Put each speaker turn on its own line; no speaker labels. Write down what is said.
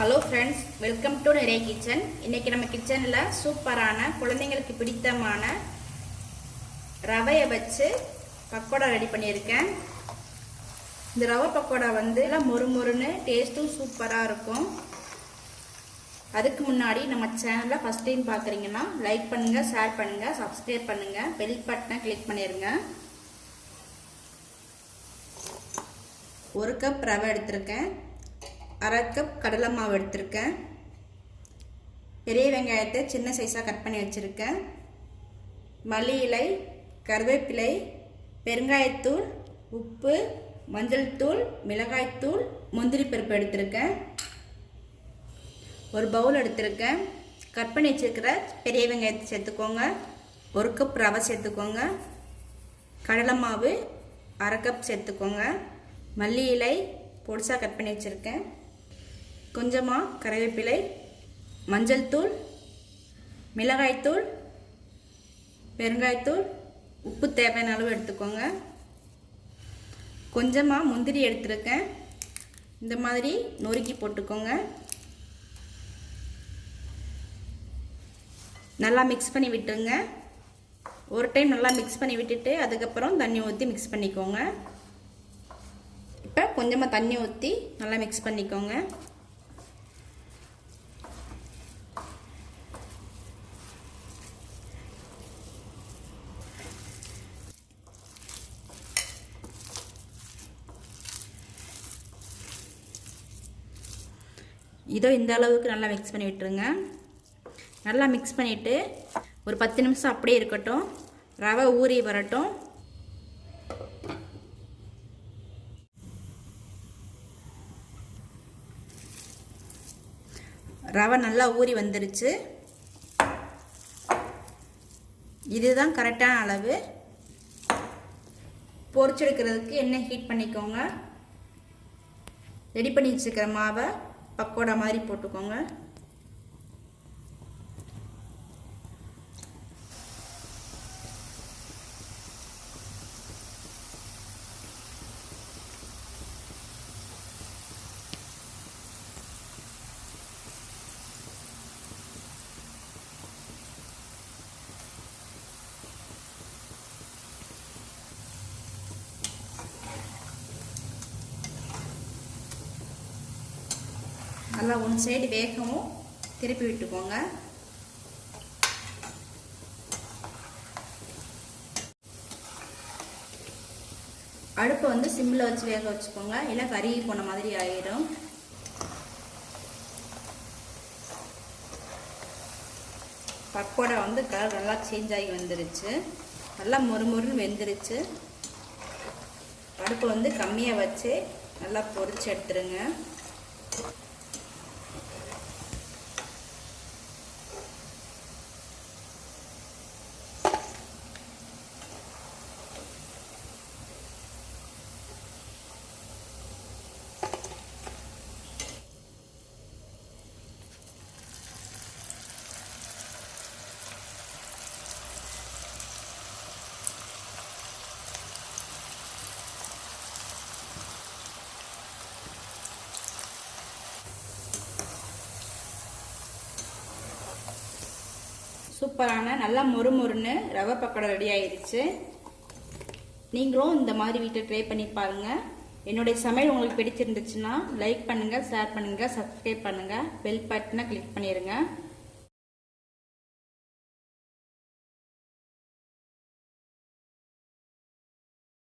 Hello friends, welcome to நிறைய kitchen. இன்றைக்கி நம்ம கிச்சனில் சூப்பரான குழந்தைங்களுக்கு பிடித்தமான ரவையை வச்சு பக்கோடா ரெடி பண்ணியிருக்கேன். இந்த ரவை பக்கோடா வந்து எல்லாம் மொறுமொறுன்னு டேஸ்ட்டும் சூப்பராக இருக்கும். அதுக்கு முன்னாடி நம்ம சேனலை ஃபஸ்ட் டைம் பார்க்குறீங்கன்னா லைக் பண்ணுங்கள், ஷேர் பண்ணுங்கள், சப்ஸ்கிரைப் பண்ணுங்கள், பெல் பட்டனை கிளிக் பண்ணிடுங்க. 1 கப் ரவை எடுத்திருக்கேன், 1/2 கப் கடலை மாவு எடுத்திருக்கேன், பெரிய வெங்காயத்தை சின்ன சைஸாக கட் பண்ணி வச்சுருக்கேன், மல்லி இலை, கருவேப்பிலை, பெருங்காயத்தூள், உப்பு, மஞ்சள் தூள், மிளகாய்த்தூள், முந்திரி பருப்பு எடுத்திருக்கேன். ஒரு பவுல் எடுத்திருக்கேன். கட் பண்ணி வச்சுருக்கிற பெரிய வெங்காயத்தை சேர்த்துக்கோங்க. 1 கப் ரவை சேர்த்துக்கோங்க. கடலை மாவு 1/2 கப் சேர்த்துக்கோங்க. மல்லி இலை பொடிசாக கட் பண்ணி வச்சுருக்கேன். கொஞ்சமாக கருவேப்பிலை, மஞ்சள் தூள், மிளகாய்த்தூள், பெருங்காயத்தூள், உப்பு தேவையான அளவு எடுத்துக்கோங்க. கொஞ்சமாக முந்திரி எடுத்துருக்கேன். இந்த மாதிரி நொறுக்கி போட்டுக்கோங்க. நல்லா மிக்ஸ் பண்ணி விட்டுருங்க. ஒரு டைம் நல்லா மிக்ஸ் பண்ணி விட்டுட்டு அதுக்கப்புறம் தண்ணி ஊற்றி மிக்ஸ் பண்ணிக்கோங்க. இப்போ கொஞ்சமாக தண்ணி ஊற்றி நல்லா மிக்ஸ் பண்ணிக்கோங்க. இதோ இந்த அளவுக்கு நல்லா மிக்ஸ் பண்ணி விட்டுருங்க. நல்லா மிக்ஸ் பண்ணிவிட்டு ஒரு 10 நிமிஷம் அப்படியே இருக்கட்டும். ரவை ஊறி வரட்டும். ரவை நல்லா ஊறி வந்துருச்சு. இதுதான் கரெக்டான அளவு. பொரிச்செடுக்கிறதுக்கு எண்ணெய் ஹீட் பண்ணிக்கோங்க. ரெடி பண்ணி வச்சுக்கிற மாவை பக்கோடா மாதிரி போட்டுக்கோங்க. நல்லா ஒன் சைடு வேகவும் திருப்பி விட்டுக்கோங்க. அடுப்பை வந்து சிம்மில் வச்சு வேக வச்சுக்கோங்க, இல்லை கருகி போன மாதிரி ஆகிடும். பக்கோடா வந்து கலர் நல்லா சேஞ்ச் ஆகி வந்துருச்சு. நல்லா மொறுமொறுன்னு வெந்துருச்சு. அடுப்பை வந்து கம்மியாக வச்சு நல்லா பொரிச்சு எடுத்துருங்க. சூப்பரான நல்லா மொறுமொறுன்னு ரவை பக்கோடா ரெடி ஆயிடுச்சு. நீங்களும் இந்த மாதிரி வீட்டில் ட்ரை பண்ணி பாருங்கள். என்னுடைய சமையல் உங்களுக்கு பிடிச்சிருந்துச்சுன்னா லைக் பண்ணுங்கள், ஷேர் பண்ணுங்கள், சப்ஸ்கிரைப் பண்ணுங்கள், பெல் பட்டனை கிளிக் பண்ணிடுங்க.